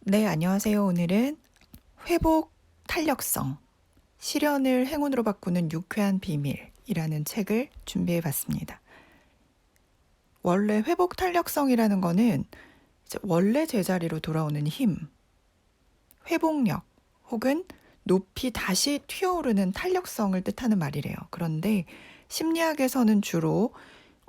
네, 안녕하세요. 오늘은 회복 탄력성, 시련을 행운으로 바꾸는 유쾌한 비밀이라는 책을 준비해 봤습니다. 원래 회복 탄력성이라는 거는 이제 원래 제자리로 돌아오는 힘, 회복력 혹은 높이 다시 튀어오르는 탄력성을 뜻하는 말이래요. 그런데 심리학에서는 주로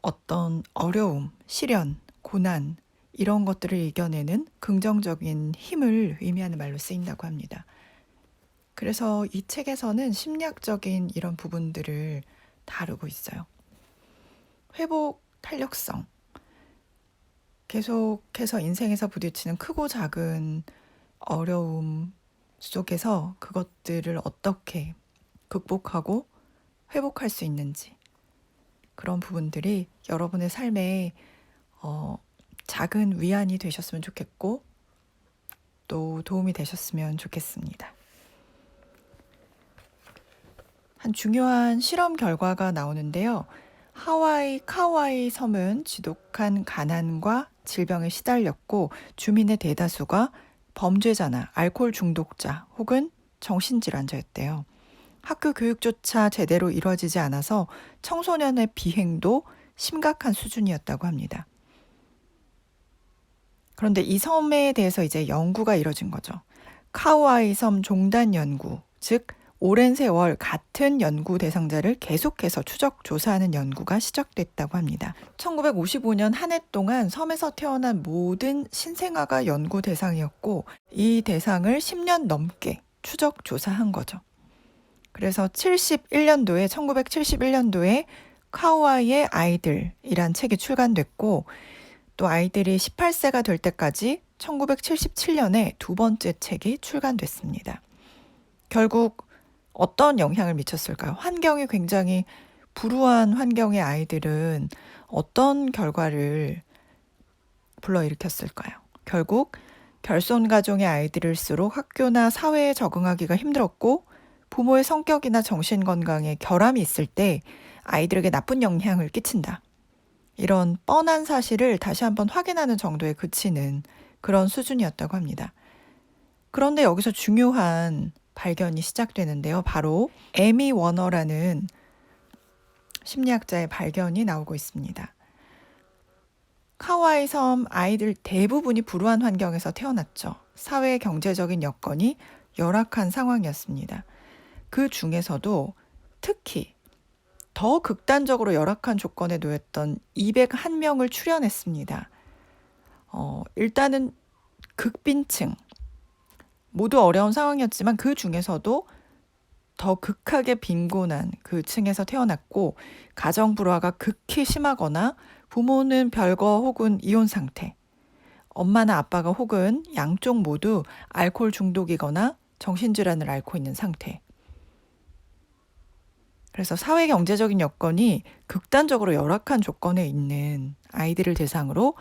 어떤 어려움, 시련, 고난, 이런 것들을 이겨내는 긍정적인 힘을 의미하는 말로 쓰인다고 합니다. 그래서 이 책에서는 심리학적인 이런 부분들을 다루고 있어요. 회복 탄력성. 계속해서 인생에서 부딪히는 크고 작은 어려움 속에서 그것들을 어떻게 극복하고 회복할 수 있는지, 그런 부분들이 여러분의 삶에 작은 위안이 되셨으면 좋겠고 또 도움이 되셨으면 좋겠습니다. 한 중요한 실험 결과가 나오는데요. 하와이 카와이 섬은 지독한 가난과 질병에 시달렸고 주민의 대다수가 범죄자나 알코올 중독자 혹은 정신질환자였대요. 학교 교육조차 제대로 이루어지지 않아서 청소년의 비행도 심각한 수준이었다고 합니다. 그런데 이 섬에 대해서 이제 연구가 이뤄진 거죠. 카우아이 섬 종단 연구, 즉 오랜 세월 같은 연구 대상자를 계속해서 추적 조사하는 연구가 시작됐다고 합니다. 1955년 한 해 동안 섬에서 태어난 모든 신생아가 연구 대상이었고 이 대상을 10년 넘게 추적 조사한 거죠. 그래서 1971년도에 카우아이의 아이들이란 책이 출간됐고 또 아이들이 18세가 될 때까지 1977년에 두 번째 책이 출간됐습니다. 결국 어떤 영향을 미쳤을까요? 환경이 굉장히 불우한 환경의 아이들은 어떤 결과를 불러일으켰을까요? 결국 결손 가정의 아이들일수록 학교나 사회에 적응하기가 힘들었고 부모의 성격이나 정신건강에 결함이 있을 때 아이들에게 나쁜 영향을 끼친다. 이런 뻔한 사실을 다시 한번 확인하는 정도에 그치는 그런 수준이었다고 합니다. 그런데 여기서 중요한 발견이 시작되는데요. 바로 에미 워너라는 심리학자의 발견이 나오고 있습니다. 카와이 섬 아이들 대부분이 불우한 환경에서 태어났죠. 사회 경제적인 여건이 열악한 상황이었습니다. 그 중에서도 특히 더 극단적으로 열악한 조건에 놓였던 201명을 추려냈습니다. 일단은 극빈층, 모두 어려운 상황이었지만 그 중에서도 더 극하게 빈곤한 그 층에서 태어났고 가정 불화가 극히 심하거나 부모는 별거 혹은 이혼 상태, 엄마나 아빠가 혹은 양쪽 모두 알코올 중독이거나 정신질환을 앓고 있는 상태. 그래서 사회 경제적인 여건이 극단적으로 열악한 조건에 있는 아이들을 대상으로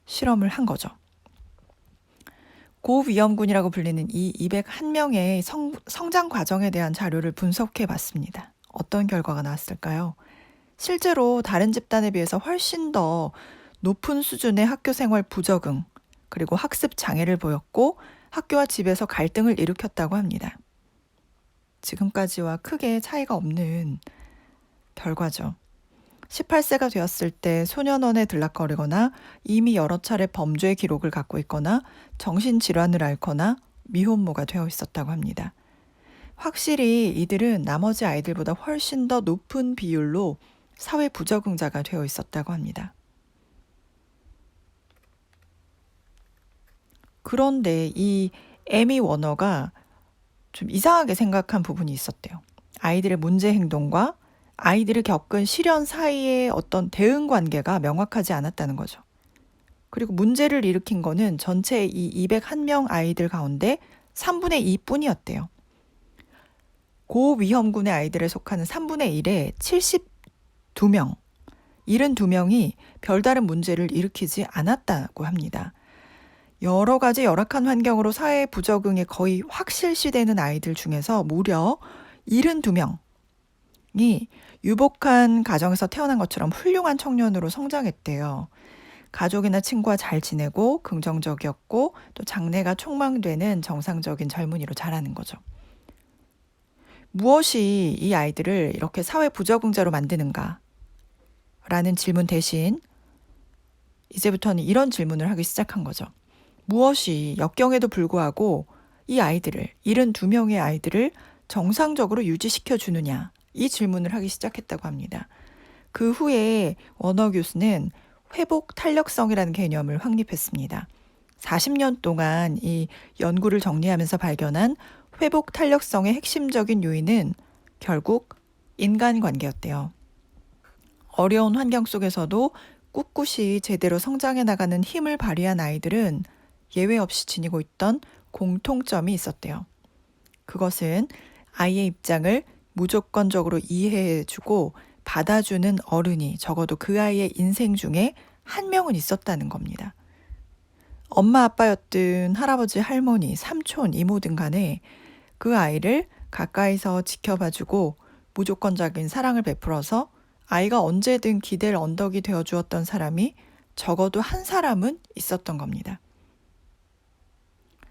실험을 한 거죠. 고위험군이라고 불리는 이 201명의 성장 과정에 대한 자료를 분석해 봤습니다. 어떤 결과가 나왔을까요? 실제로 다른 집단에 비해서 훨씬 더 높은 수준의 학교 생활 부적응, 그리고 학습 장애를 보였고 학교와 집에서 갈등을 일으켰다고 합니다. 지금까지와 크게 차이가 없는 결과죠. 18세가 되었을 때 소년원에 들락거리거나 이미 여러 차례 범죄 기록을 갖고 있거나 정신질환을 앓거나 미혼모가 되어 있었다고 합니다. 확실히 이들은 나머지 아이들보다 훨씬 더 높은 비율로 사회 부적응자가 되어 있었다고 합니다. 그런데 이 에미 워너가 좀 이상하게 생각한 부분이 있었대요. 아이들의 문제 행동과 아이들이 겪은 시련 사이의 어떤 대응 관계가 명확하지 않았다는 거죠. 그리고 문제를 일으킨 거는 전체 이 201명 아이들 가운데 3분의 2뿐이었대요. 고위험군의 아이들에 속하는 3분의 1에 72명, 72명이 별다른 문제를 일으키지 않았다고 합니다. 여러 가지 열악한 환경으로 사회 부적응에 거의 확실시되는 아이들 중에서 무려 72명이 유복한 가정에서 태어난 것처럼 훌륭한 청년으로 성장했대요. 가족이나 친구와 잘 지내고 긍정적이었고 또 장래가 촉망되는 정상적인 젊은이로 자라는 거죠. 무엇이 이 아이들을 이렇게 사회 부적응자로 만드는가? 라는 질문 대신 이제부터는 이런 질문을 하기 시작한 거죠. 무엇이 역경에도 불구하고 이 아이들을, 72명의 아이들을 정상적으로 유지시켜 주느냐? 이 질문을 하기 시작했다고 합니다. 그 후에 워너 교수는 회복 탄력성이라는 개념을 확립했습니다. 40년 동안 이 연구를 정리하면서 발견한 회복 탄력성의 핵심적인 요인은 결국 인간관계였대요. 어려운 환경 속에서도 꿋꿋이 제대로 성장해 나가는 힘을 발휘한 아이들은 예외 없이 지니고 있던 공통점이 있었대요. 그것은 아이의 입장을 무조건적으로 이해해주고 받아주는 어른이 적어도 그 아이의 인생 중에 한 명은 있었다는 겁니다. 엄마 아빠였든 할아버지 할머니 삼촌 이모든 간에 그 아이를 가까이서 지켜봐주고 무조건적인 사랑을 베풀어서 아이가 언제든 기댈 언덕이 되어주었던 사람이 적어도 한 사람은 있었던 겁니다.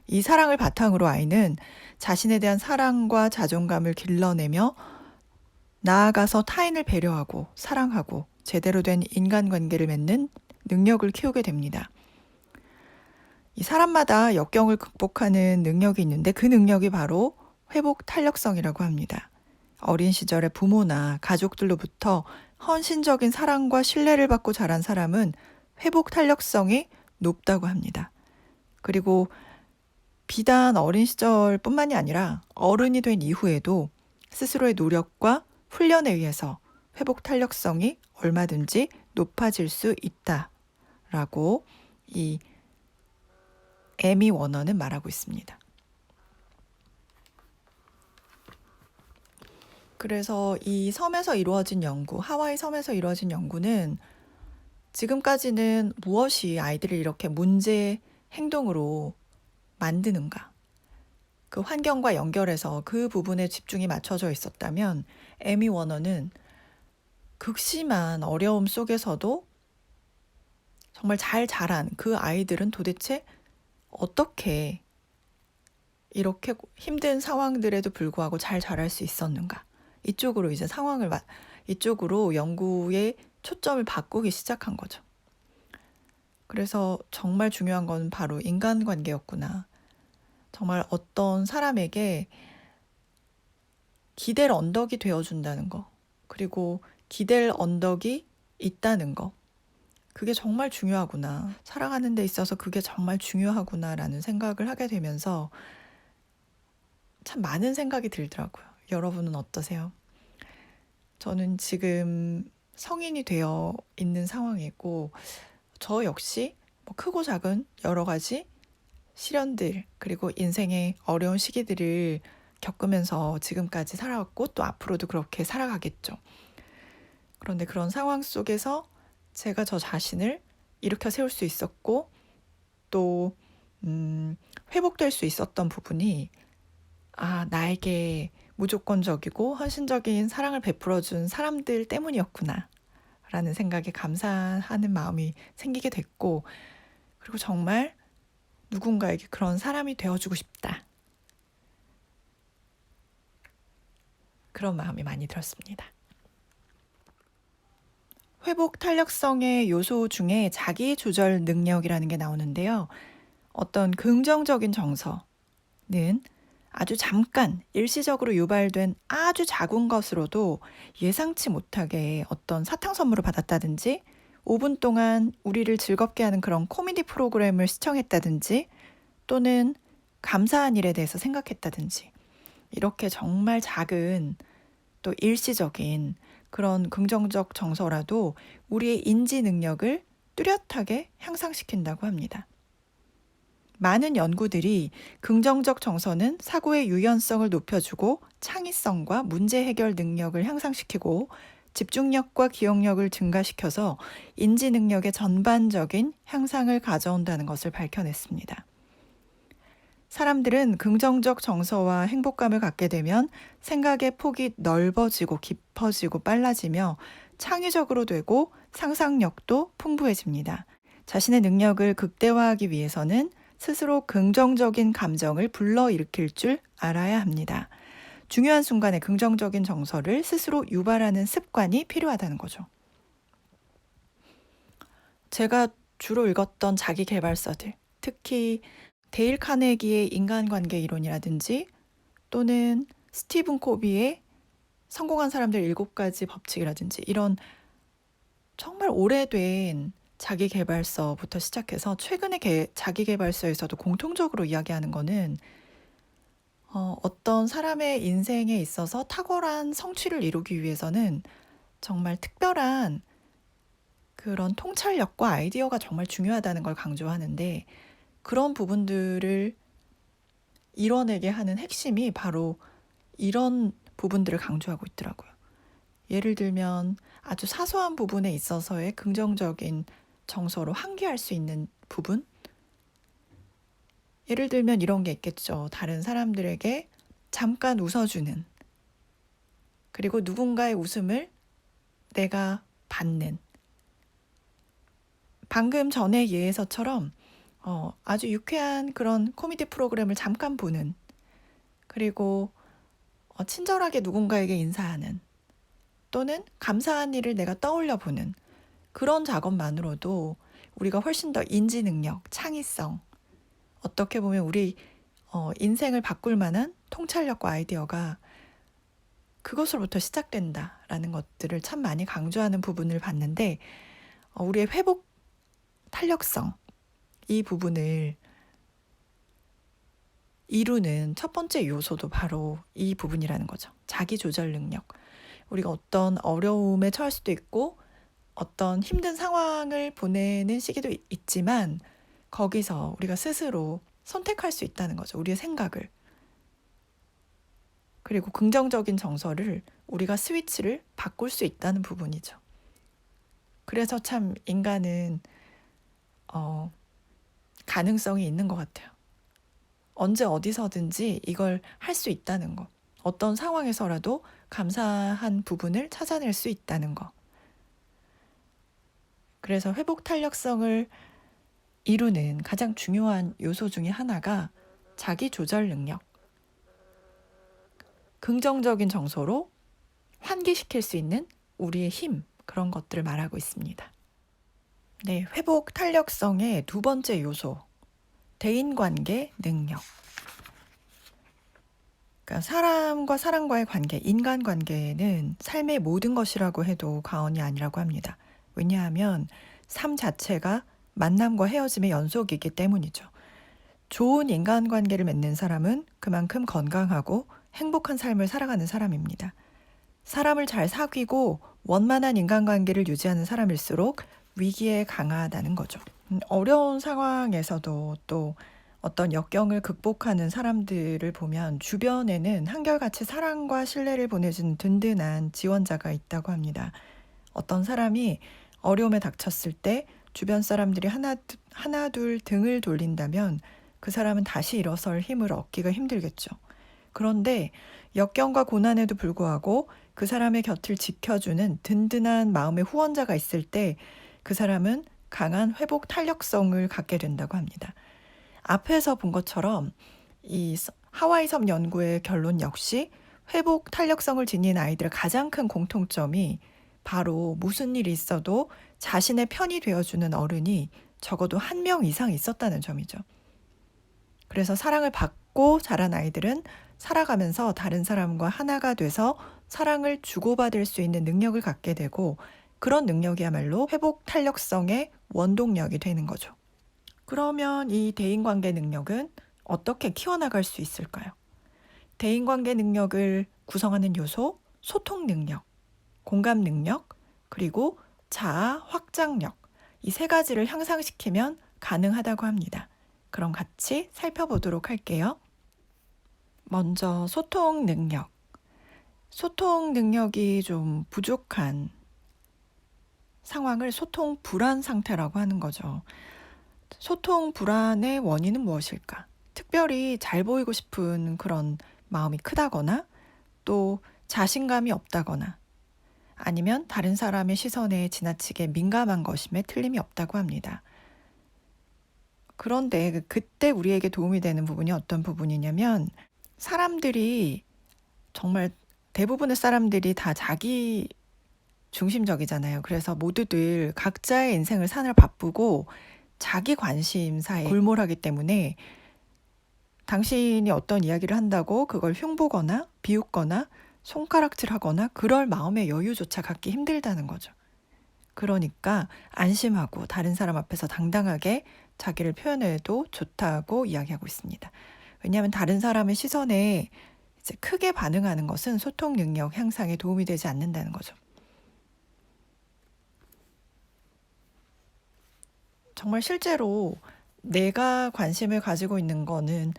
이 사랑을 바탕으로 아이는 자신에 대한 사랑과 자존감을 길러내며 나아가서 타인을 배려하고 사랑하고 제대로 된 인간관계를 맺는 능력을 키우게 됩니다. 이 사람마다 역경을 극복하는 능력이 있는데 그 능력이 바로 회복 탄력성이라고 합니다. 어린 시절에 부모나 가족들로부터 헌신적인 사랑과 신뢰를 받고 자란 사람은 회복 탄력성이 높다고 합니다. 그리고 비단 어린 시절뿐만이 아니라 어른이 된 이후에도 스스로의 노력과 훈련에 의해서 회복 탄력성이 얼마든지 높아질 수 있다라고 이 에미 워너는 말하고 있습니다. 그래서 이 섬에서 이루어진 연구, 하와이 섬에서 이루어진 연구는 지금까지는 무엇이 아이들을 이렇게 문제 행동으로 만드는가? 그 환경과 연결해서 그 부분에 집중이 맞춰져 있었다면 에미 워너는 극심한 어려움 속에서도 정말 잘 자란 그 아이들은 도대체 어떻게 이렇게 힘든 상황들에도 불구하고 잘 자랄 수 있었는가? 이쪽으로 이제 이쪽으로 연구의 초점을 바꾸기 시작한 거죠. 그래서 정말 중요한 건 바로 인간관계였구나. 정말 어떤 사람에게 기댈 언덕이 되어준다는 거, 그리고 기댈 언덕이 있다는 거, 그게 정말 중요하구나. 살아가는 데 있어서 그게 정말 중요하구나라는 생각을 하게 되면서 참 많은 생각이 들더라고요. 여러분은 어떠세요? 저는 지금 성인이 되어 있는 상황이고 저 역시 뭐 크고 작은 여러 가지 시련들 그리고 인생의 어려운 시기들을 겪으면서 지금까지 살아왔고 또 앞으로도 그렇게 살아가겠죠. 그런데 그런 상황 속에서 제가 저 자신을 일으켜 세울 수 있었고 또 회복될 수 있었던 부분이 나에게 무조건적이고 헌신적인 사랑을 베풀어준 사람들 때문이었구나 라는 생각에 감사하는 마음이 생기게 됐고 그리고 정말 누군가에게 그런 사람이 되어주고 싶다. 그런 마음이 많이 들었습니다. 회복 탄력성의 요소 중에 자기 조절 능력이라는 게 나오는데요. 어떤 긍정적인 정서는 아주 잠깐 일시적으로 유발된 아주 작은 것으로도 예상치 못하게 어떤 사탕 선물을 받았다든지 5분 동안 우리를 즐겁게 하는 그런 코미디 프로그램을 시청했다든지 또는 감사한 일에 대해서 생각했다든지 이렇게 정말 작은 또 일시적인 그런 긍정적 정서라도 우리의 인지 능력을 뚜렷하게 향상시킨다고 합니다. 많은 연구들이 긍정적 정서는 사고의 유연성을 높여주고 창의성과 문제 해결 능력을 향상시키고 집중력과 기억력을 증가시켜서 인지 능력의 전반적인 향상을 가져온다는 것을 밝혀냈습니다. 사람들은 긍정적 정서와 행복감을 갖게 되면 생각의 폭이 넓어지고 깊어지고 빨라지며 창의적으로 되고 상상력도 풍부해집니다. 자신의 능력을 극대화하기 위해서는 스스로 긍정적인 감정을 불러일으킬 줄 알아야 합니다. 중요한 순간에 긍정적인 정서를 스스로 유발하는 습관이 필요하다는 거죠. 제가 주로 읽었던 자기계발서들, 특히 데일 카네기의 인간관계 이론이라든지 또는 스티븐 코비의 성공한 사람들 7가지 법칙이라든지 이런 정말 오래된 자기계발서부터 시작해서 최근의 자기계발서에서도 공통적으로 이야기하는 거는 어떤 사람의 인생에 있어서 탁월한 성취를 이루기 위해서는 정말 특별한 그런 통찰력과 아이디어가 정말 중요하다는 걸 강조하는데, 그런 부분들을 이뤄내게 하는 핵심이 바로 이런 부분들을 강조하고 있더라고요. 예를 들면 아주 사소한 부분에 있어서의 긍정적인 정서로 환기할 수 있는 부분? 예를 들면 이런 게 있겠죠. 다른 사람들에게 잠깐 웃어주는, 그리고 누군가의 웃음을 내가 받는. 방금 전의 예에서처럼 아주 유쾌한 그런 코미디 프로그램을 잠깐 보는, 그리고 친절하게 누군가에게 인사하는, 또는 감사한 일을 내가 떠올려 보는 그런 작업만으로도 우리가 훨씬 더 인지 능력, 창의성, 어떻게 보면 우리 인생을 바꿀 만한 통찰력과 아이디어가 그것으로부터 시작된다라는 것들을 참 많이 강조하는 부분을 봤는데, 우리의 회복 탄력성, 이 부분을 이루는 첫 번째 요소도 바로 이 부분이라는 거죠. 자기 조절 능력. 우리가 어떤 어려움에 처할 수도 있고 어떤 힘든 상황을 보내는 시기도 있지만 거기서 우리가 스스로 선택할 수 있다는 거죠. 우리의 생각을. 그리고 긍정적인 정서를 우리가 스위치를 바꿀 수 있다는 부분이죠. 그래서 참 인간은 가능성이 있는 것 같아요. 언제 어디서든지 이걸 할 수 있다는 거. 어떤 상황에서라도 감사한 부분을 찾아낼 수 있다는 거. 그래서 회복 탄력성을 이루는 가장 중요한 요소 중에 하나가 자기 조절 능력. 긍정적인 정서로 환기시킬 수 있는 우리의 힘, 그런 것들을 말하고 있습니다. 네, 회복 탄력성의 두 번째 요소, 대인관계 능력. 그러니까 사람과 사람과의 관계, 인간관계는 삶의 모든 것이라고 해도 과언이 아니라고 합니다. 왜냐하면 삶 자체가 만남과 헤어짐의 연속이기 때문이죠. 좋은 인간관계를 맺는 사람은 그만큼 건강하고 행복한 삶을 살아가는 사람입니다. 사람을 잘 사귀고 원만한 인간관계를 유지하는 사람일수록 위기에 강하다는 거죠. 어려운 상황에서도 또 어떤 역경을 극복하는 사람들을 보면 주변에는 한결같이 사랑과 신뢰를 보내주는 든든한 지원자가 있다고 합니다. 어떤 사람이 어려움에 닥쳤을 때 주변 사람들이 하나 둘 등을 돌린다면 그 사람은 다시 일어설 힘을 얻기가 힘들겠죠. 그런데 역경과 고난에도 불구하고 그 사람의 곁을 지켜주는 든든한 마음의 후원자가 있을 때 그 사람은 강한 회복 탄력성을 갖게 된다고 합니다. 앞에서 본 것처럼 이 하와이 섬 연구의 결론 역시 회복 탄력성을 지닌 아이들의 가장 큰 공통점이 바로 무슨 일이 있어도 자신의 편이 되어주는 어른이 적어도 한 명 이상 있었다는 점이죠. 그래서 사랑을 받고 자란 아이들은 살아가면서 다른 사람과 하나가 돼서 사랑을 주고받을 수 있는 능력을 갖게 되고, 그런 능력이야말로 회복 탄력성의 원동력이 되는 거죠. 그러면 이 대인관계 능력은 어떻게 키워나갈 수 있을까요? 대인관계 능력을 구성하는 요소, 소통 능력, 공감 능력, 그리고 자아 확장력, 이 세 가지를 향상시키면 가능하다고 합니다. 그럼 같이 살펴보도록 할게요. 먼저 소통 능력. 소통 능력이 좀 부족한 상황을 소통 불안 상태라고 하는 거죠. 소통 불안의 원인은 무엇일까? 특별히 잘 보이고 싶은 그런 마음이 크다거나, 또 자신감이 없다거나, 아니면 다른 사람의 시선에 지나치게 민감한 것임에 틀림이 없다고 합니다. 그런데 그때 우리에게 도움이 되는 부분이 어떤 부분이냐면 사람들이 정말 대부분의 사람들이 다 자기 중심적이잖아요. 그래서 모두들 각자의 인생을 사느라 바쁘고 자기 관심사에 골몰하기 때문에 당신이 어떤 이야기를 한다고 그걸 흉보거나 비웃거나 손가락질하거나 그럴 마음의 여유조차 갖기 힘들다는 거죠. 그러니까 안심하고 다른 사람 앞에서 당당하게 자기를 표현해도 좋다고 이야기하고 있습니다. 왜냐하면 다른 사람의 시선에 이제 크게 반응하는 것은 소통 능력 향상에 도움이 되지 않는다는 거죠. 정말 실제로 내가 관심을 가지고 있는 거는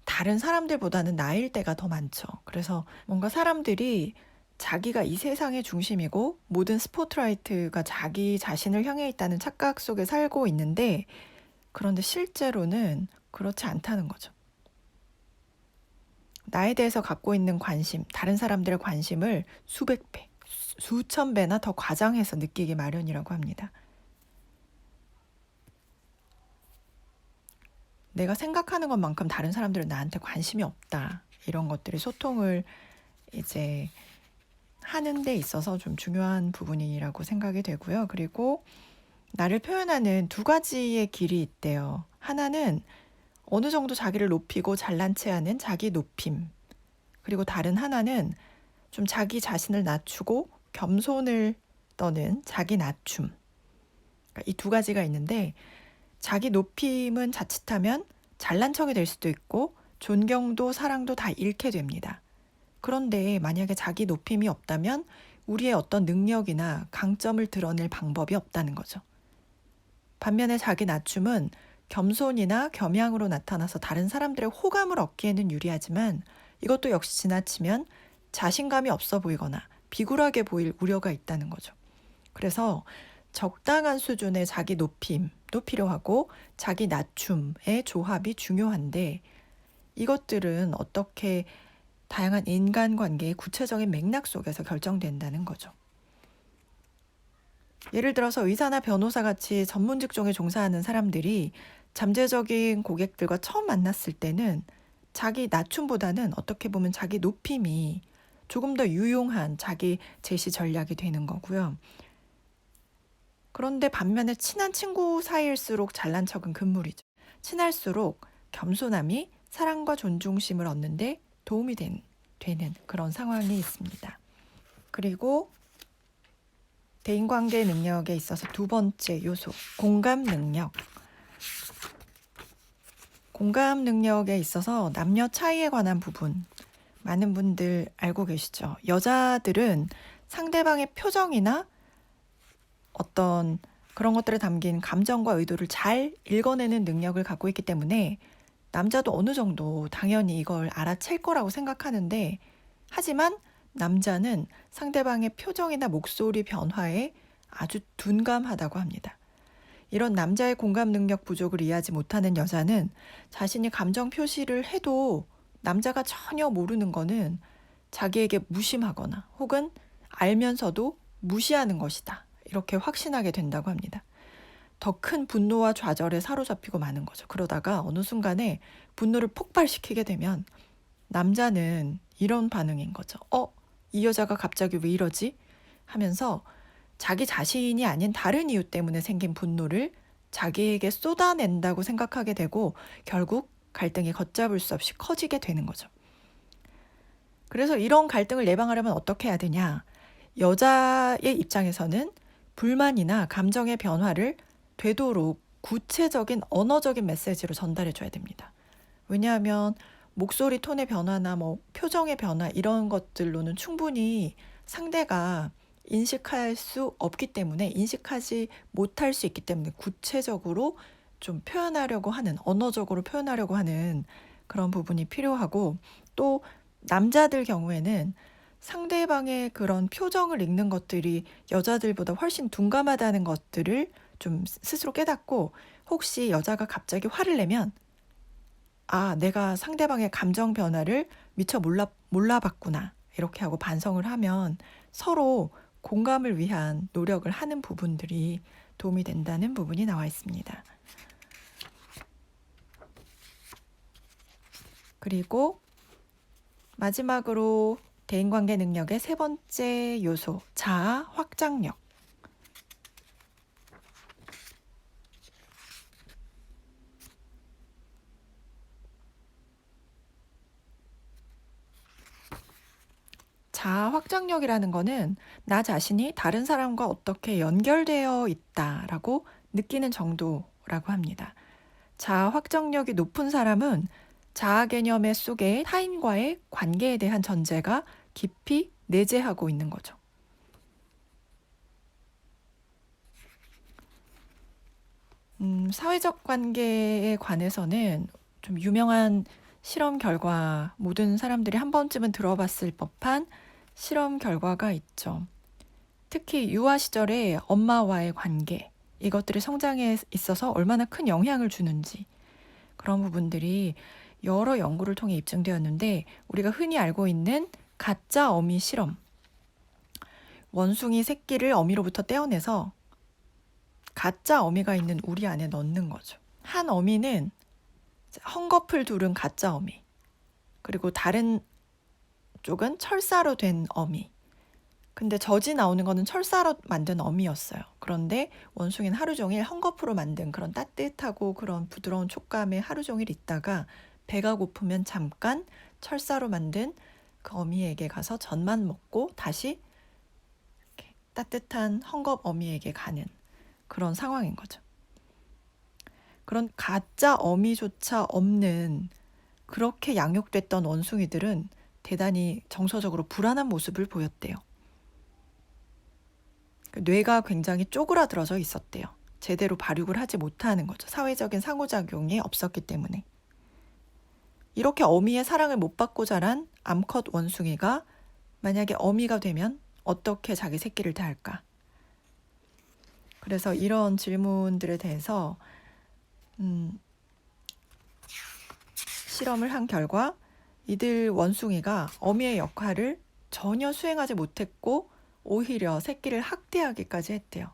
다른 사람들보다는 나일 때가 더 많죠. 그래서 뭔가 사람들이 자기가 이 세상의 중심이고 모든 스포트라이트가 자기 자신을 향해 있다는 착각 속에 살고 있는데 그런데 실제로는 그렇지 않다는 거죠. 나에 대해서 갖고 있는 관심, 다른 사람들의 관심을 수백 배, 수천 배나 더 과장해서 느끼기 마련이라고 합니다. 내가 생각하는 것만큼 다른 사람들은 나한테 관심이 없다. 이런 것들이 소통을 이제 하는 데 있어서 좀 중요한 부분이라고 생각이 되고요. 그리고 나를 표현하는 두 가지의 길이 있대요. 하나는 어느 정도 자기를 높이고 잘난 체하는 자기 높임. 그리고 다른 하나는 좀 자기 자신을 낮추고 겸손을 떠는 자기 낮춤. 그러니까 이 두 가지가 있는데 자기 높임은 자칫하면 잘난 척이 될 수도 있고 존경도 사랑도 다 잃게 됩니다. 그런데 만약에 자기 높임이 없다면 우리의 어떤 능력이나 강점을 드러낼 방법이 없다는 거죠. 반면에 자기 낮춤은 겸손이나 겸양으로 나타나서 다른 사람들의 호감을 얻기에는 유리하지만 이것도 역시 지나치면 자신감이 없어 보이거나 비굴하게 보일 우려가 있다는 거죠. 그래서 적당한 수준의 자기 높임도 필요하고 자기 낮춤의 조합이 중요한데 이것들은 어떻게 다양한 인간관계의 구체적인 맥락 속에서 결정된다는 거죠. 예를 들어서 의사나 변호사 같이 전문 직종에 종사하는 사람들이 잠재적인 고객들과 처음 만났을 때는 자기 낮춤보다는 어떻게 보면 자기 높임이 조금 더 유용한 자기 제시 전략이 되는 거고요. 그런데 반면에 친한 친구 사이일수록 잘난 척은 금물이죠. 친할수록 겸손함이 사랑과 존중심을 얻는데 도움이 되는 그런 상황이 있습니다. 그리고 대인관계 능력에 있어서 두 번째 요소, 공감 능력. 공감 능력에 있어서 남녀 차이에 관한 부분, 많은 분들 알고 계시죠? 여자들은 상대방의 표정이나 어떤 그런 것들에 담긴 감정과 의도를 잘 읽어내는 능력을 갖고 있기 때문에 남자도 어느 정도 당연히 이걸 알아챌 거라고 생각하는데 하지만 남자는 상대방의 표정이나 목소리 변화에 아주 둔감하다고 합니다. 이런 남자의 공감 능력 부족을 이해하지 못하는 여자는 자신이 감정 표시를 해도 남자가 전혀 모르는 거는 자기에게 무심하거나 혹은 알면서도 무시하는 것이다. 이렇게 확신하게 된다고 합니다. 더 큰 분노와 좌절에 사로잡히고 마는 거죠. 그러다가 어느 순간에 분노를 폭발시키게 되면 남자는 이런 반응인 거죠. 이 여자가 갑자기 왜 이러지? 하면서 자기 자신이 아닌 다른 이유 때문에 생긴 분노를 자기에게 쏟아낸다고 생각하게 되고 결국 갈등이 걷잡을 수 없이 커지게 되는 거죠. 그래서 이런 갈등을 예방하려면 어떻게 해야 되냐? 여자의 입장에서는 불만이나 감정의 변화를 되도록 구체적인 언어적인 메시지로 전달해 줘야 됩니다. 왜냐하면 목소리 톤의 변화나 표정의 변화 이런 것들로는 충분히 상대가 인식할 수 없기 때문에 인식하지 못할 수 있기 때문에 구체적으로 좀 표현하려고 하는 언어적으로 표현하려고 하는 그런 부분이 필요하고 또 남자들 경우에는 상대방의 그런 표정을 읽는 것들이 여자들보다 훨씬 둔감하다는 것들을 좀 스스로 깨닫고 혹시 여자가 갑자기 화를 내면 내가 상대방의 감정 변화를 미처 몰라봤구나 이렇게 하고 반성을 하면 서로 공감을 위한 노력을 하는 부분들이 도움이 된다는 부분이 나와 있습니다. 그리고 마지막으로 대인관계 능력의 세 번째 요소, 자아 확장력. 자아 확장력이라는 거는 나 자신이 다른 사람과 어떻게 연결되어 있다라고 느끼는 정도라고 합니다. 자아 확장력이 높은 사람은 자아 개념의 속에 타인과의 관계에 대한 전제가 깊이 내재하고 있는 거죠. 사회적 관계에 관해서는 좀 유명한 실험 결과, 모든 사람들이 한 번쯤은 들어봤을 법한 실험 결과가 있죠. 특히 유아 시절에 엄마와의 관계, 이것들이 성장에 있어서 얼마나 큰 영향을 주는지, 그런 부분들이 여러 연구를 통해 입증되었는데, 우리가 흔히 알고 있는 가짜 어미 실험, 원숭이 새끼를 어미로부터 떼어내서 가짜 어미가 있는 우리 안에 넣는 거죠. 한 어미는 헝겊을 두른 가짜 어미, 그리고 다른 쪽은 철사로 된 어미. 근데 젖이 나오는 거는 철사로 만든 어미였어요. 그런데 원숭이는 하루 종일 헝겊으로 만든 그런 따뜻하고 그런 부드러운 촉감에 하루 종일 있다가 배가 고프면 잠깐 철사로 만든 그 어미에게 가서 젖만 먹고 다시 이렇게 따뜻한 헝겊 어미에게 가는 그런 상황인 거죠. 그런 가짜 어미조차 없는 그렇게 양육됐던 원숭이들은 대단히 정서적으로 불안한 모습을 보였대요. 뇌가 굉장히 쪼그라들어져 있었대요. 제대로 발육을 하지 못하는 거죠. 사회적인 상호작용이 없었기 때문에. 이렇게 어미의 사랑을 못 받고 자란 암컷 원숭이가 만약에 어미가 되면 어떻게 자기 새끼를 대할까? 그래서 이런 질문들에 대해서 실험을 한 결과 이들 원숭이가 어미의 역할을 전혀 수행하지 못했고 오히려 새끼를 학대하기까지 했대요.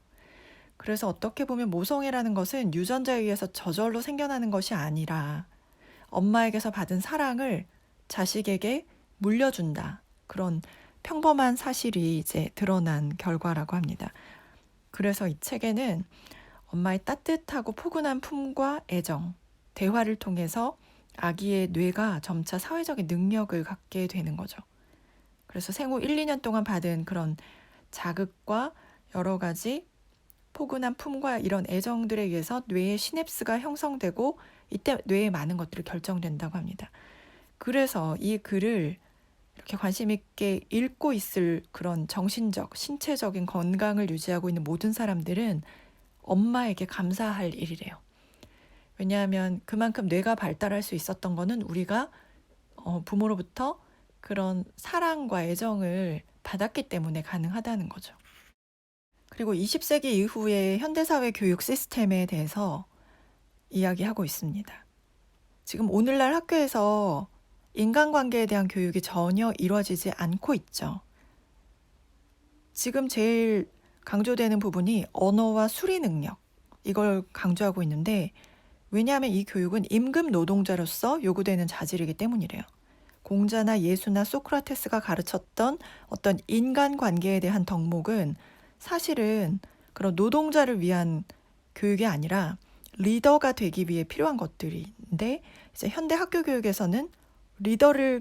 그래서 어떻게 보면 모성애라는 것은 유전자에 의해서 저절로 생겨나는 것이 아니라 엄마에게서 받은 사랑을 자식에게 물려준다. 그런 평범한 사실이 이제 드러난 결과라고 합니다. 그래서 이 책에는 엄마의 따뜻하고 포근한 품과 애정, 대화를 통해서 아기의 뇌가 점차 사회적인 능력을 갖게 되는 거죠. 그래서 생후 1, 2년 동안 받은 그런 자극과 여러 가지 포근한 품과 이런 애정들에 의해서 뇌의 시냅스가 형성되고 이때 뇌의 많은 것들이 결정된다고 합니다. 그래서 이 글을 이렇게 관심 있게 읽고 있을 그런 정신적, 신체적인 건강을 유지하고 있는 모든 사람들은 엄마에게 감사할 일이래요. 왜냐하면 그만큼 뇌가 발달할 수 있었던 거는 우리가 부모로부터 그런 사랑과 애정을 받았기 때문에 가능하다는 거죠. 그리고 20세기 이후의 현대사회 교육 시스템에 대해서 이야기하고 있습니다. 지금 오늘날 학교에서 인간관계에 대한 교육이 전혀 이루어지지 않고 있죠. 지금 제일 강조되는 부분이 언어와 수리 능력, 이걸 강조하고 있는데, 왜냐하면 이 교육은 임금 노동자로서 요구되는 자질이기 때문이래요. 공자나 예수나 소크라테스가 가르쳤던 어떤 인간관계에 대한 덕목은 사실은 그런 노동자를 위한 교육이 아니라 리더가 되기 위해 필요한 것들인데, 이제 현대 학교 교육에서는 리더를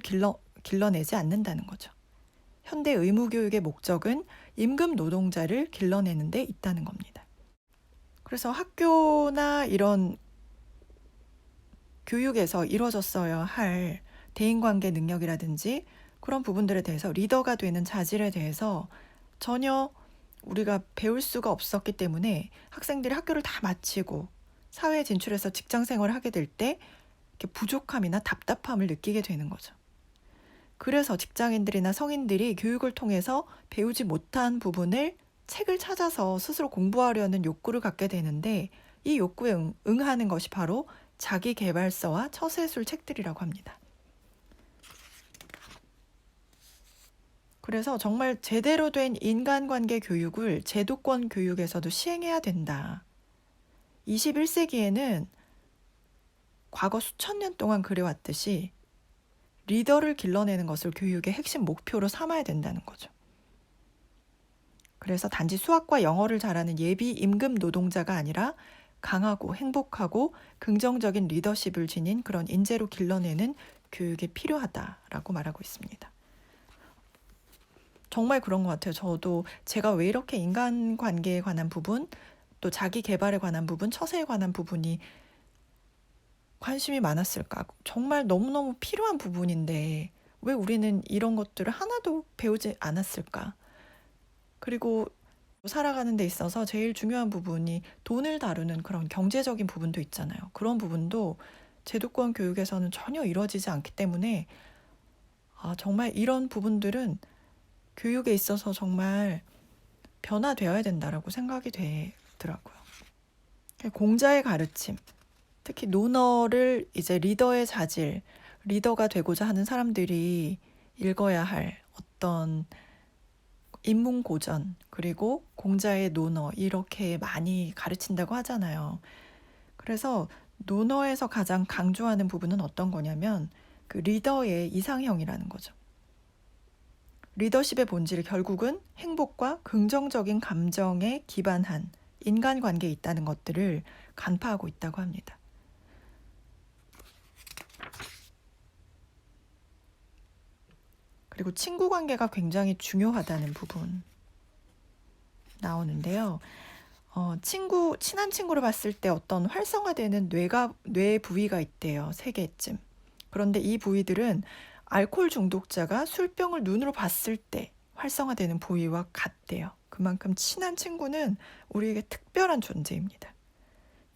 길러내지 않는다는 거죠. 현대 의무교육의 목적은 임금 노동자를 길러내는 데 있다는 겁니다. 그래서 학교나 이런 교육에서 이루어졌어야 할 대인관계 능력이라든지 그런 부분들에 대해서 리더가 되는 자질에 대해서 전혀 우리가 배울 수가 없었기 때문에 학생들이 학교를 다 마치고 사회에 진출해서 직장 생활을 하게 될 때 부족함이나 답답함을 느끼게 되는 거죠. 그래서 직장인들이나 성인들이 교육을 통해서 배우지 못한 부분을 책을 찾아서 스스로 공부하려는 욕구를 갖게 되는데, 이 욕구에 응하는 것이 바로 자기계발서와 처세술 책들이라고 합니다. 그래서 정말 제대로 된 인간관계 교육을 제도권 교육에서도 시행해야 된다. 21세기에는 과거 수천 년 동안 그래왔듯이 리더를 길러내는 것을 교육의 핵심 목표로 삼아야 된다는 거죠. 그래서 단지 수학과 영어를 잘하는 예비 임금 노동자가 아니라 강하고 행복하고 긍정적인 리더십을 지닌 그런 인재로 길러내는 교육이 필요하다라고 말하고 있습니다. 정말 그런 것 같아요. 저도 제가 왜 이렇게 인간관계에 관한 부분, 또 자기 개발에 관한 부분, 처세에 관한 부분이 관심이 많았을까? 정말 너무너무 필요한 부분인데 왜 우리는 이런 것들을 하나도 배우지 않았을까? 그리고 살아가는 데 있어서 제일 중요한 부분이 돈을 다루는 그런 경제적인 부분도 있잖아요. 그런 부분도 제도권 교육에서는 전혀 이루어지지 않기 때문에 정말 이런 부분들은 교육에 있어서 정말 변화되어야 된다라고 생각이 되더라고요. 공자의 가르침, 특히 논어를 이제 리더의 자질, 리더가 되고자 하는 사람들이 읽어야 할 어떤 인문고전, 그리고 공자의 논어 이렇게 많이 가르친다고 하잖아요. 그래서 논어에서 가장 강조하는 부분은 어떤 거냐면 그 리더의 이상형이라는 거죠. 리더십의 본질이 결국은 행복과 긍정적인 감정에 기반한 인간관계에 있다는 것들을 간파하고 있다고 합니다. 그리고 친구 관계가 굉장히 중요하다는 부분 나오는데요. 친한 친구를 봤을 때 어떤 활성화되는 뇌 부위가 있대요. 3개쯤. 그런데 이 부위들은 알코올 중독자가 술병을 눈으로 봤을 때 활성화되는 부위와 같대요. 그만큼 친한 친구는 우리에게 특별한 존재입니다.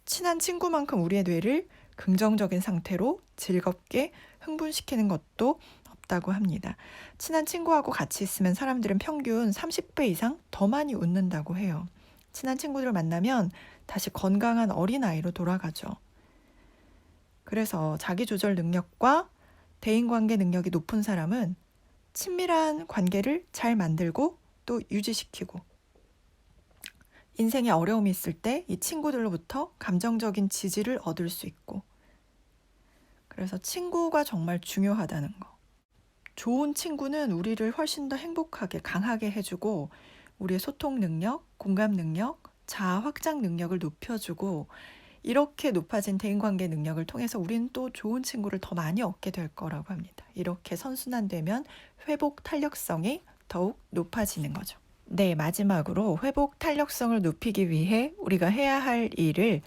친한 친구만큼 우리의 뇌를 긍정적인 상태로 즐겁게 흥분시키는 것도 없다고 합니다. 친한 친구하고 같이 있으면 사람들은 평균 30배 이상 더 많이 웃는다고 해요. 친한 친구들을 만나면 다시 건강한 어린아이로 돌아가죠. 그래서 자기조절 능력과 대인관계 능력이 높은 사람은 친밀한 관계를 잘 만들고 또 유지시키고 인생에 어려움이 있을 때 이 친구들로부터 감정적인 지지를 얻을 수 있고 그래서 친구가 정말 중요하다는 거. 좋은 친구는 우리를 훨씬 더 행복하게 강하게 해주고 우리의 소통 능력, 공감 능력, 자아 확장 능력을 높여주고 이렇게 높아진 대인관계 능력을 통해서 우리는 또 좋은 친구를 더 많이 얻게 될 거라고 합니다. 이렇게 선순환되면 회복 탄력성이 더욱 높아지는 거죠. 네, 마지막으로 회복 탄력성을 높이기 위해 우리가 해야 할 일을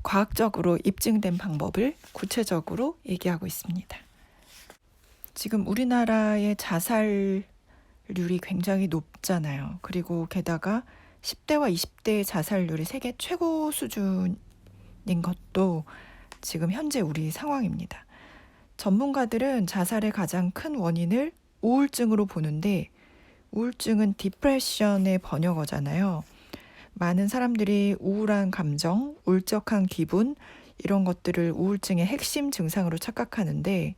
과학적으로 입증된 방법을 구체적으로 얘기하고 있습니다. 지금 우리나라의 자살률이 굉장히 높잖아요. 그리고 게다가 10대와 20대의 자살률이 세계 최고 수준인 것도 지금 현재 우리 상황입니다. 전문가들은 자살의 가장 큰 원인을 우울증으로 보는데 우울증은 디프레션의 번역어잖아요. 많은 사람들이 우울한 감정, 울적한 기분 이런 것들을 우울증의 핵심 증상으로 착각하는데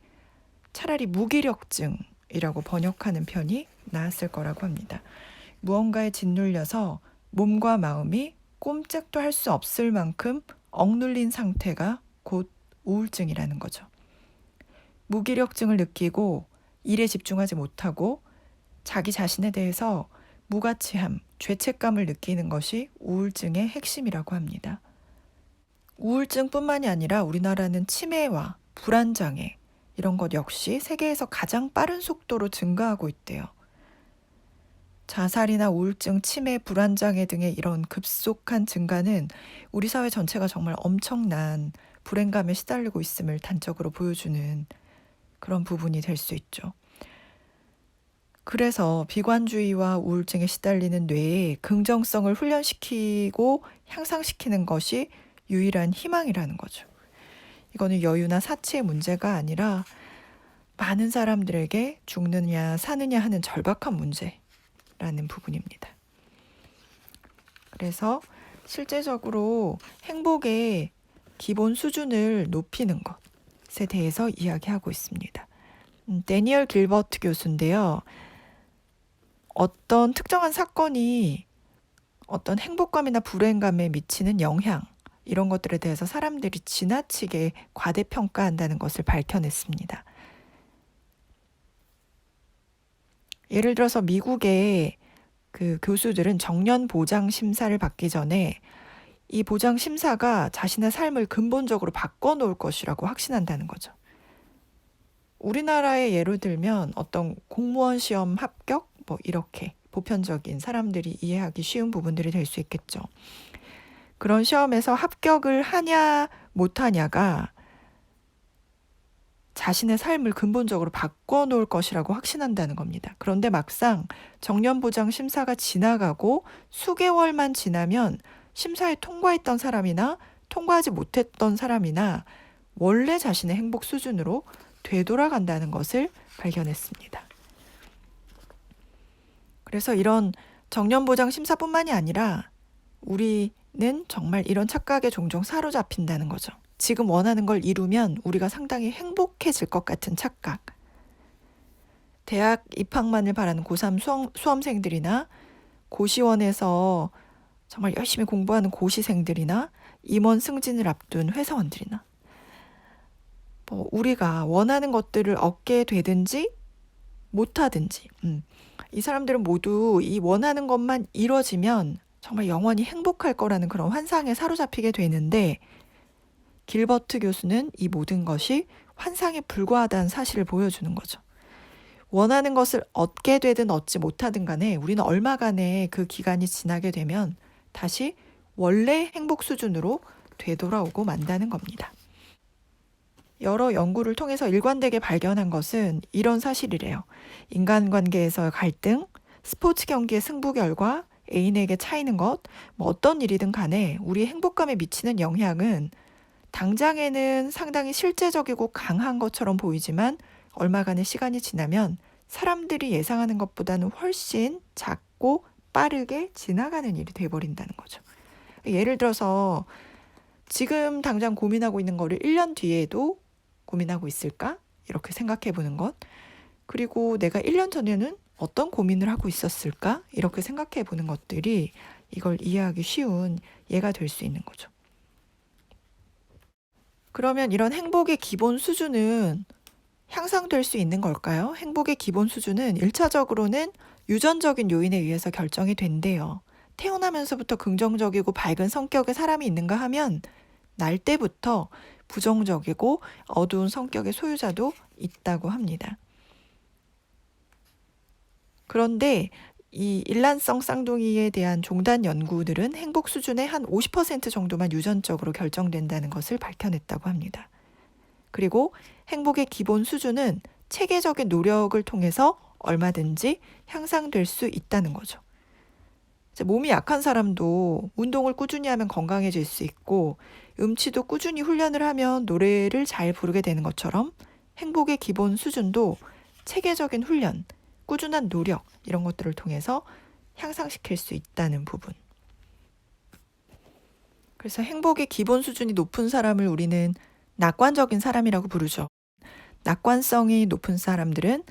차라리 무기력증이라고 번역하는 편이 나았을 거라고 합니다. 무언가에 짓눌려서 몸과 마음이 꼼짝도 할 수 없을 만큼 억눌린 상태가 곧 우울증이라는 거죠. 무기력증을 느끼고 일에 집중하지 못하고 자기 자신에 대해서 무가치함, 죄책감을 느끼는 것이 우울증의 핵심이라고 합니다. 우울증뿐만이 아니라 우리나라는 치매와 불안장애 이런 것 역시 세계에서 가장 빠른 속도로 증가하고 있대요. 자살이나 우울증, 치매, 불안장애 등의 이런 급속한 증가는 우리 사회 전체가 정말 엄청난 불행감에 시달리고 있음을 단적으로 보여주는 그런 부분이 될 수 있죠. 그래서 비관주의와 우울증에 시달리는 뇌에 긍정성을 훈련시키고 향상시키는 것이 유일한 희망이라는 거죠. 이거는 여유나 사치의 문제가 아니라 많은 사람들에게 죽느냐 사느냐 하는 절박한 문제라는 부분입니다. 그래서 실제적으로 행복의 기본 수준을 높이는 것에 대해서 이야기하고 있습니다. 데니얼 길버트 교수인데요. 어떤 특정한 사건이 어떤 행복감이나 불행감에 미치는 영향 이런 것들에 대해서 사람들이 지나치게 과대평가한다는 것을 밝혀냈습니다. 예를 들어서 미국의 그 교수들은 정년 보장 심사를 받기 전에 이 보장 심사가 자신의 삶을 근본적으로 바꿔놓을 것이라고 확신한다는 거죠. 우리나라의 예로 들면 어떤 공무원 시험 합격? 뭐 이렇게 보편적인 사람들이 이해하기 쉬운 부분들이 될 수 있겠죠. 그런 시험에서 합격을 하냐 못하냐가 자신의 삶을 근본적으로 바꿔놓을 것이라고 확신한다는 겁니다. 그런데 막상 정년보장 심사가 지나가고 수개월만 지나면 심사에 통과했던 사람이나 통과하지 못했던 사람이나 원래 자신의 행복 수준으로 되돌아간다는 것을 발견했습니다. 그래서 이런 정년보장 심사뿐만이 아니라 우리는 정말 이런 착각에 종종 사로잡힌다는 거죠. 지금 원하는 걸 이루면 우리가 상당히 행복해질 것 같은 착각. 대학 입학만을 바라는 고3 수험생들이나 고시원에서 정말 열심히 공부하는 고시생들이나 임원 승진을 앞둔 회사원들이나 우리가 원하는 것들을 얻게 되든지 못하든지 이 사람들은 모두 이 원하는 것만 이뤄지면 정말 영원히 행복할 거라는 그런 환상에 사로잡히게 되는데 길버트 교수는 이 모든 것이 환상에 불과하다는 사실을 보여주는 거죠. 원하는 것을 얻게 되든 얻지 못하든 간에 우리는 얼마간의 그 기간이 지나게 되면 다시 원래 행복 수준으로 되돌아오고 만다는 겁니다. 여러 연구를 통해서 일관되게 발견한 것은 이런 사실이래요. 인간관계에서의 갈등, 스포츠 경기의 승부 결과, 애인에게 차이는 것, 어떤 일이든 간에 우리의 행복감에 미치는 영향은 당장에는 상당히 실제적이고 강한 것처럼 보이지만 얼마간의 시간이 지나면 사람들이 예상하는 것보다는 훨씬 작고 빠르게 지나가는 일이 돼버린다는 거죠. 예를 들어서 지금 당장 고민하고 있는 거를 1년 뒤에도 고민하고 있을까? 이렇게 생각해 보는 것. 그리고 내가 1년 전에는 어떤 고민을 하고 있었을까? 이렇게 생각해 보는 것들이 이걸 이해하기 쉬운 예가 될 수 있는 거죠. 그러면 이런 행복의 기본 수준은 향상될 수 있는 걸까요? 행복의 기본 수준은 1차적으로는 유전적인 요인에 의해서 결정이 된대요. 태어나면서부터 긍정적이고 밝은 성격의 사람이 있는가 하면 날 때부터 부정적이고 어두운 성격의 소유자도 있다고 합니다. 그런데 이 일란성 쌍둥이에 대한 종단 연구들은 행복 수준의 한 50% 정도만 유전적으로 결정된다는 것을 밝혀냈다고 합니다. 그리고 행복의 기본 수준은 체계적인 노력을 통해서 얼마든지 향상될 수 있다는 거죠. 몸이 약한 사람도 운동을 꾸준히 하면 건강해질 수 있고 음치도 꾸준히 훈련을 하면 노래를 잘 부르게 되는 것처럼 행복의 기본 수준도 체계적인 훈련, 꾸준한 노력 이런 것들을 통해서 향상시킬 수 있다는 부분. 그래서 행복의 기본 수준이 높은 사람을 우리는 낙관적인 사람이라고 부르죠. 낙관성이 높은 사람들은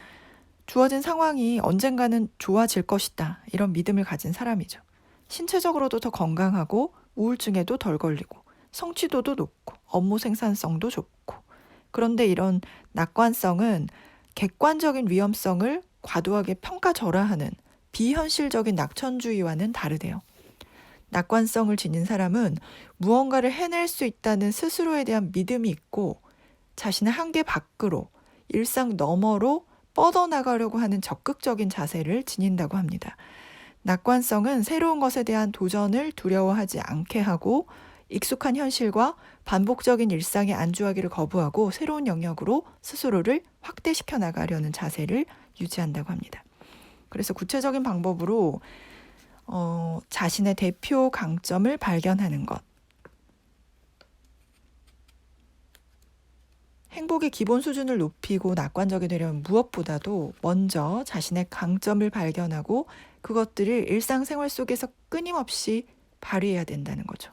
주어진 상황이 언젠가는 좋아질 것이다. 이런 믿음을 가진 사람이죠. 신체적으로도 더 건강하고 우울증에도 덜 걸리고 성취도도 높고 업무 생산성도 좋고. 그런데 이런 낙관성은 객관적인 위험성을 과도하게 평가절하하는 비현실적인 낙천주의와는 다르대요. 낙관성을 지닌 사람은 무언가를 해낼 수 있다는 스스로에 대한 믿음이 있고 자신의 한계 밖으로 일상 너머로 뻗어나가려고 하는 적극적인 자세를 지닌다고 합니다. 낙관성은 새로운 것에 대한 도전을 두려워하지 않게 하고 익숙한 현실과 반복적인 일상에 안주하기를 거부하고 새로운 영역으로 스스로를 확대시켜 나가려는 자세를 유지한다고 합니다. 그래서 구체적인 방법으로 자신의 대표 강점을 발견하는 것. 행복의 기본 수준을 높이고 낙관적이 되려면 무엇보다도 먼저 자신의 강점을 발견하고 그것들을 일상생활 속에서 끊임없이 발휘해야 된다는 거죠.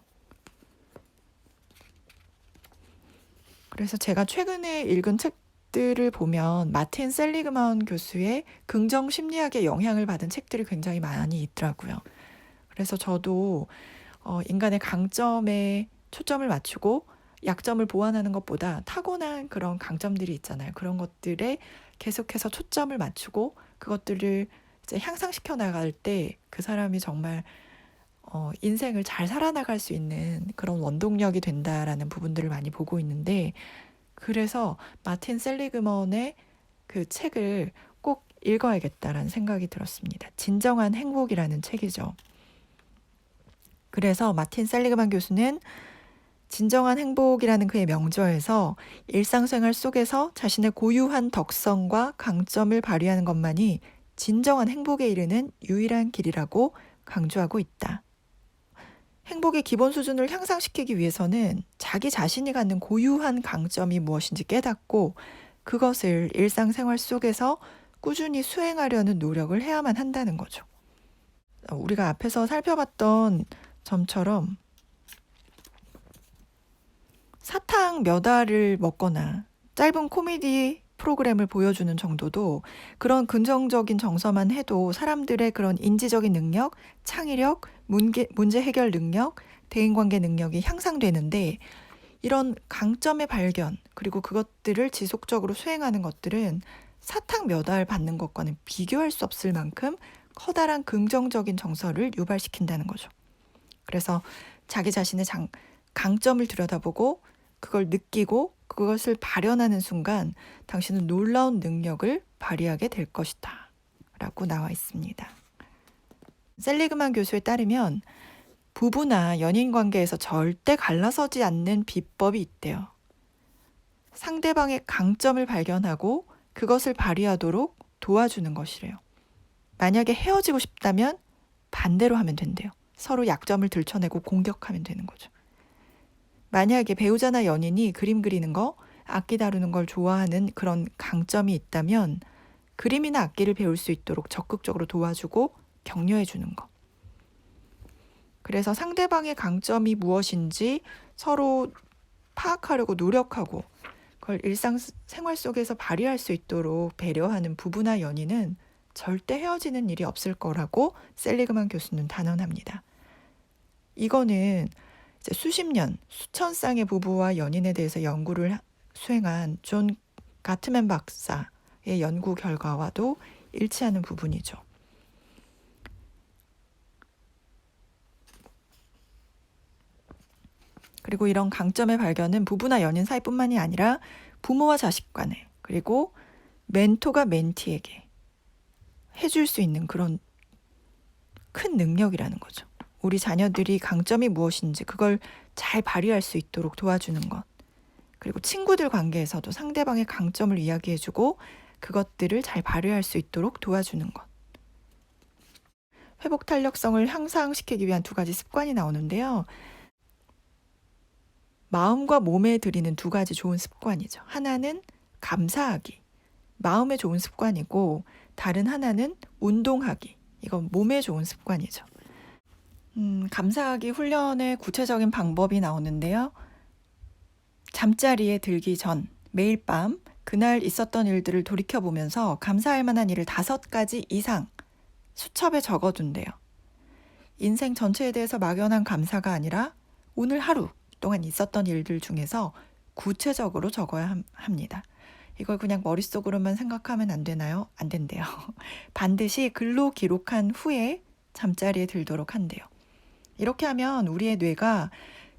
그래서 제가 최근에 읽은 책들을 보면 마틴 셀리그만 교수의 긍정 심리학에 영향을 받은 책들이 굉장히 많이 있더라고요. 그래서 저도 인간의 강점에 초점을 맞추고 약점을 보완하는 것보다 타고난 그런 강점들이 있잖아요. 그런 것들에 계속해서 초점을 맞추고 그것들을 이제 향상시켜 나갈 때 그 사람이 정말 인생을 잘 살아나갈 수 있는 그런 원동력이 된다라는 부분들을 많이 보고 있는데, 그래서 마틴 셀리그먼의 그 책을 꼭 읽어야겠다라는 생각이 들었습니다. 진정한 행복이라는 책이죠. 그래서 마틴 셀리그만 교수는 진정한 행복이라는 그의 명저에서 일상생활 속에서 자신의 고유한 덕성과 강점을 발휘하는 것만이 진정한 행복에 이르는 유일한 길이라고 강조하고 있다. 행복의 기본 수준을 향상시키기 위해서는 자기 자신이 갖는 고유한 강점이 무엇인지 깨닫고 그것을 일상생활 속에서 꾸준히 수행하려는 노력을 해야만 한다는 거죠. 우리가 앞에서 살펴봤던 점처럼 사탕 몇 알을 먹거나 짧은 코미디 프로그램을 보여주는 정도도, 그런 긍정적인 정서만 해도 사람들의 그런 인지적인 능력, 창의력, 문제 해결 능력, 대인관계 능력이 향상되는데, 이런 강점의 발견, 그리고 그것들을 지속적으로 수행하는 것들은 사탕 몇 알 받는 것과는 비교할 수 없을 만큼 커다란 긍정적인 정서를 유발시킨다는 거죠. 그래서 자기 자신의 강점을 들여다보고 그걸 느끼고 그것을 발현하는 순간 당신은 놀라운 능력을 발휘하게 될 것이다 라고 나와 있습니다. 셀리그만 교수에 따르면 부부나 연인 관계에서 절대 갈라서지 않는 비법이 있대요. 상대방의 강점을 발견하고 그것을 발휘하도록 도와주는 것이래요. 만약에 헤어지고 싶다면 반대로 하면 된대요. 서로 약점을 들춰내고 공격하면 되는 거죠. 만약에 배우자나 연인이 그림 그리는 거, 악기 다루는 걸 좋아하는 그런 강점이 있다면 그림이나 악기를 배울 수 있도록 적극적으로 도와주고 격려해 주는 거. 그래서 상대방의 강점이 무엇인지 서로 파악하려고 노력하고 그걸 일상생활 속에서 발휘할 수 있도록 배려하는 부부나 연인은 절대 헤어지는 일이 없을 거라고 셀리그만 교수는 단언합니다. 이거는 이제 수십 년, 수천 쌍의 부부와 연인에 대해서 연구를 수행한 존 가트맨 박사의 연구 결과와도 일치하는 부분이죠. 그리고 이런 강점의 발견은 부부나 연인 사이뿐만이 아니라 부모와 자식 간에, 그리고 멘토가 멘티에게 해줄 수 있는 그런 큰 능력이라는 거죠. 우리 자녀들이 강점이 무엇인지 그걸 잘 발휘할 수 있도록 도와주는 것. 그리고 친구들 관계에서도 상대방의 강점을 이야기해주고 그것들을 잘 발휘할 수 있도록 도와주는 것. 회복 탄력성을 향상시키기 위한 2가지 습관이 나오는데요. 마음과 몸에 들이는 2가지 좋은 습관이죠. 하나는 감사하기, 마음에 좋은 습관이고, 다른 하나는 운동하기, 이건 몸에 좋은 습관이죠. 감사하기 훈련의 구체적인 방법이 나오는데요. 잠자리에 들기 전 매일 밤 그날 있었던 일들을 돌이켜보면서 감사할 만한 일을 5가지 이상 수첩에 적어둔대요. 인생 전체에 대해서 막연한 감사가 아니라 오늘 하루 동안 있었던 일들 중에서 구체적으로 적어야 합니다. 이걸 그냥 머릿속으로만 생각하면 안 되나요? 안 된대요. 반드시 글로 기록한 후에 잠자리에 들도록 한대요. 이렇게 하면 우리의 뇌가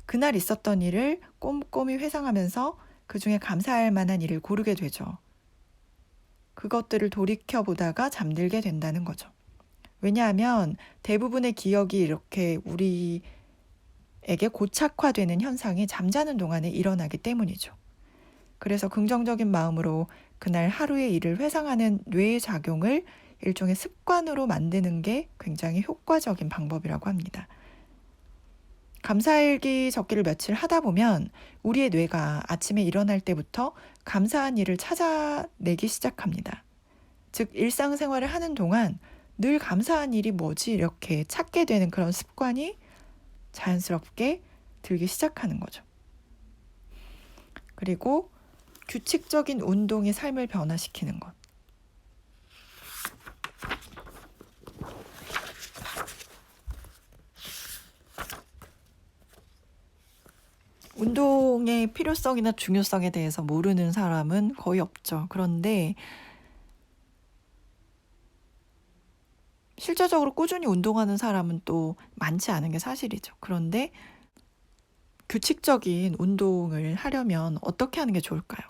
그날 있었던 일을 꼼꼼히 회상하면서 그중에 감사할 만한 일을 고르게 되죠. 그것들을 돌이켜보다가 잠들게 된다는 거죠. 왜냐하면 대부분의 기억이 이렇게 우리에게 고착화되는 현상이 잠자는 동안에 일어나기 때문이죠. 그래서 긍정적인 마음으로 그날 하루의 일을 회상하는 뇌의 작용을 일종의 습관으로 만드는 게 굉장히 효과적인 방법이라고 합니다. 감사일기 적기를 며칠 하다 보면 우리의 뇌가 아침에 일어날 때부터 감사한 일을 찾아내기 시작합니다. 즉 일상생활을 하는 동안 늘 감사한 일이 뭐지 이렇게 찾게 되는 그런 습관이 자연스럽게 들기 시작하는 거죠. 그리고 규칙적인 운동이 삶을 변화시키는 것. 운동의 필요성이나 중요성에 대해서 모르는 사람은 거의 없죠. 그런데 실제적으로 꾸준히 운동하는 사람은 또 많지 않은 게 사실이죠. 그런데 규칙적인 운동을 하려면 어떻게 하는 게 좋을까요?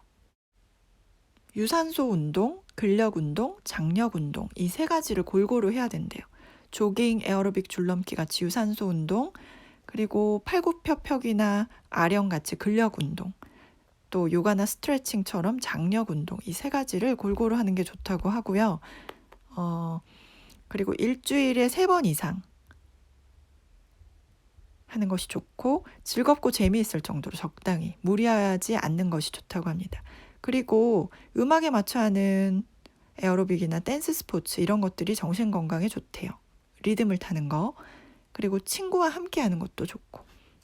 유산소 운동, 근력 운동, 장력 운동 이 세 가지를 골고루 해야 된대요. 조깅, 에어로빅 줄넘기 같이 유산소 운동, 그리고 팔굽혀펴기나 아령 같이 근력 운동, 또 요가나 스트레칭처럼 장력 운동 이 세 가지를 골고루 하는 게 좋다고 하고요. 그리고 일주일에 3번 이상 하는 것이 좋고 즐겁고 재미있을 정도로 적당히 무리하지 않는 것이 좋다고 합니다. 그리고 음악에 맞춰 하는 에어로빅이나 댄스 스포츠 이런 것들이 정신 건강에 좋대요. 리듬을 타는 거, 그리고 친구와 함께 하는 것도 좋고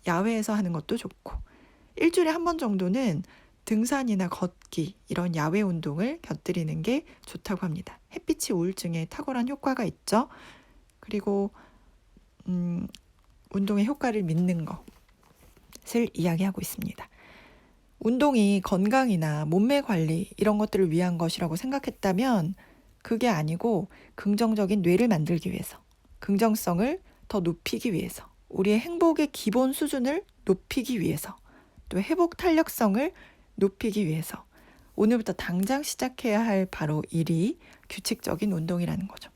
야외에서 하는 것도 좋고 일주일에 한 번 정도는 등산이나 걷기 이런 야외 운동을 곁들이는 게 좋다고 합니다. 햇빛이 우울증에 탁월한 효과가 있죠. 그리고 운동의 효과를 믿는 것을 이야기하고 있습니다. 운동이 건강이나 몸매 관리 이런 것들을 위한 것이라고 생각했다면 그게 아니고 긍정적인 뇌를 만들기 위해서, 긍정성을 더 높이기 위해서, 우리의 행복의 기본 수준을 높이기 위해서, 또 회복 탄력성을 높이기 위해서 오늘부터 당장 시작해야 할 바로 일이 규칙적인 운동이라는 거죠.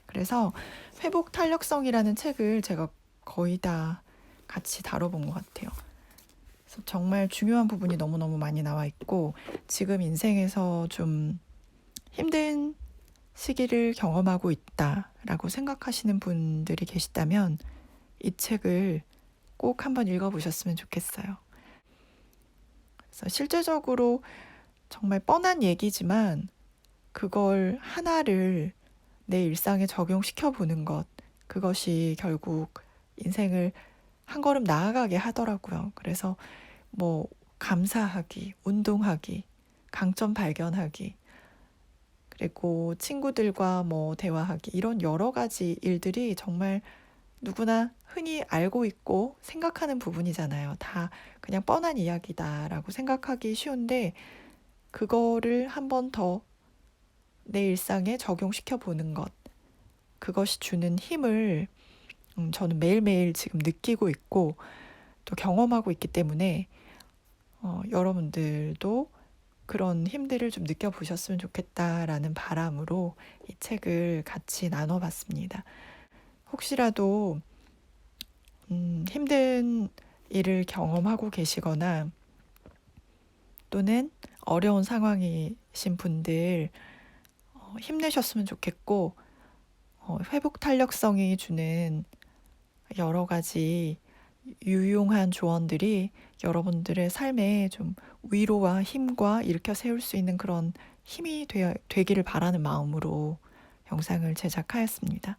그래서 회복 탄력성이라는 책을 제가 거의 다 같이 다뤄본 것 같아요. 그래서 정말 중요한 부분이 너무너무 많이 나와 있고 지금 인생에서 좀 힘든 시기를 경험하고 있다라고 생각하시는 분들이 계시다면 이 책을 꼭 한번 읽어보셨으면 좋겠어요. 그래서 실제적으로 정말 뻔한 얘기지만 그걸 하나를 내 일상에 적용시켜 보는 것, 그것이 결국 인생을 한 걸음 나아가게 하더라고요. 그래서 뭐 감사하기, 운동하기, 강점 발견하기, 그리고 친구들과 뭐 대화하기 이런 여러 가지 일들이 정말 누구나 흔히 알고 있고 생각하는 부분이잖아요. 다 그냥 뻔한 이야기다라고 생각하기 쉬운데 그거를 한 번 더 내 일상에 적용시켜 보는 것, 그것이 주는 힘을 저는 매일매일 지금 느끼고 있고 또 경험하고 있기 때문에 여러분들도 그런 힘들을 좀 느껴보셨으면 좋겠다라는 바람으로 이 책을 같이 나눠봤습니다. 혹시라도 힘든 일을 경험하고 계시거나 또는 어려운 상황이신 분들 힘내셨으면 좋겠고 회복 탄력성이 주는 여러 가지 유용한 조언들이 여러분들의 삶에 좀 위로와 힘과 일으켜 세울 수 있는 그런 힘이 되기를 바라는 마음으로 영상을 제작하였습니다.